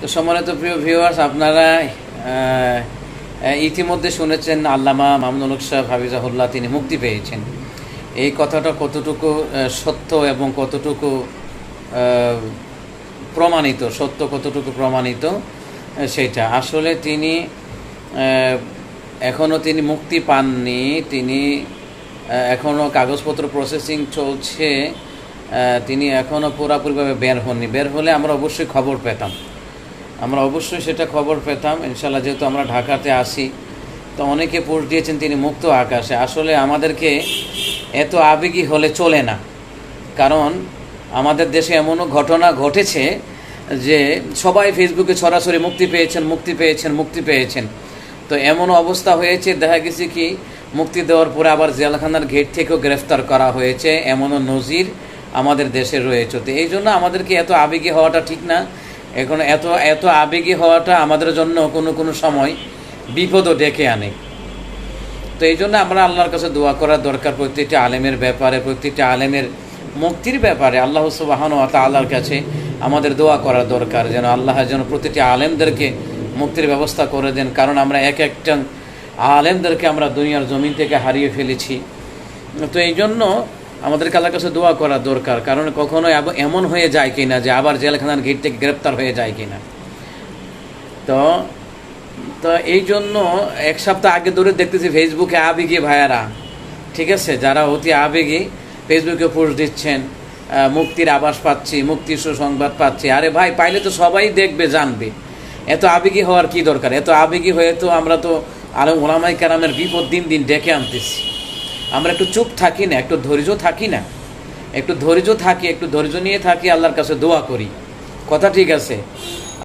তো সম্মানিত প্রিয় ভিউয়ার্স, আপনারা ইতিমধ্যে শুনেছেন আল্লামা মামুনুল হক সাহেব হাফিজাহুল্লাহ তিনি মুক্তি পেয়েছেন। এই কথাটা কতটুকু সত্য এবং কতটুকু প্রমাণিত, সত্য কতটুকু প্রমাণিত সেইটা আসলে তিনি এখনও তিনি মুক্তি পাননি, তিনি এখনও কাগজপত্র প্রসেসিং চলছে, তিনি এখনও পুরোপুরিভাবে বের হননি। বের হলে আমরা অবশ্যই খবর পেতাম, আমরা অবশ্যই সেটা খবর পেতাম ইনশাল্লাহ। যেহেতু আমরা ঢাকাতে আসি, তো অনেকে পোস্ট দিয়েছেন তিনি মুক্ত আকাশে। আসলে আমাদেরকে এত আবেগী হলে চলে না, কারণ আমাদের দেশে এমনও ঘটনা ঘটেছে যে সবাই ফেসবুকে ছড়াছড়ি মুক্তি পেয়েছেন, মুক্তি পেয়েছেন, মুক্তি পেয়েছেন। তো এমন অবস্থা হয়েছে, দেখা গেছে কি মুক্তি দেওয়ার পরে আবার জেলখানার গেট থেকেও গ্রেফতার করা হয়েছে, এমনও নজির আমাদের দেশে রয়েছে। তো এই জন্য আমাদেরকে এত আবেগী হওয়াটা ঠিক না। এখন এত আবেগী হওয়াটা আমাদের জন্য কোনো সময় বিপদও ডেকে আনে। তো এই জন্য আমরা আল্লাহর কাছে দোয়া করার দরকার, প্রত্যেকটি আলেমের ব্যাপারে, প্রত্যেকটি আলেমের মুক্তির ব্যাপারে আল্লাহ সুবহানাহু ওয়া তাআলার কাছে আমাদের দোয়া করা দরকার, যেন আল্লাহ যেন প্রতিটি আলেমদেরকে মুক্তির ব্যবস্থা করে দেন। কারণ আমরা একটা আলেমদেরকে আমরা দুনিয়ার জমিন থেকে হারিয়ে ফেলেছি। তো এই জন্য আমাদেরকে আল্লাহর কাছে দোয়া করা দরকার, কারণ কখনো এমন হয়ে যায় কিনা যে আবার জেলখানার গেট থেকে গ্রেপ্তার হয়ে যায় কিনা। তো এই জন্য এক সপ্তাহ আগে ধরে দেখতেছি ফেসবুকে আবেগী ভাইয়ারা, ঠিক আছে, যারা অতি আবেগী ফেসবুকে পোস্ট দিচ্ছেন মুক্তির আভাস পাচ্ছি, মুক্তির সুসংবাদ পাচ্ছি। আরে ভাই, পাইলে তো সবাই দেখবে, জানবে। এত আবেগী হওয়ার কি দরকার? এত আবেগী হয়ে তো আমরা তো আলেম ওলামায়ে কেরামের বিপদ দিন দিন ডেকে আনতেছি। আমরা একটু চুপ থাকি না, একটু ধৈর্য থাকি না, একটু ধৈর্য থাকি, একটু ধৈর্য নিয়ে থাকি, আল্লাহর কাছে দোয়া করি। কথা ঠিক আছে?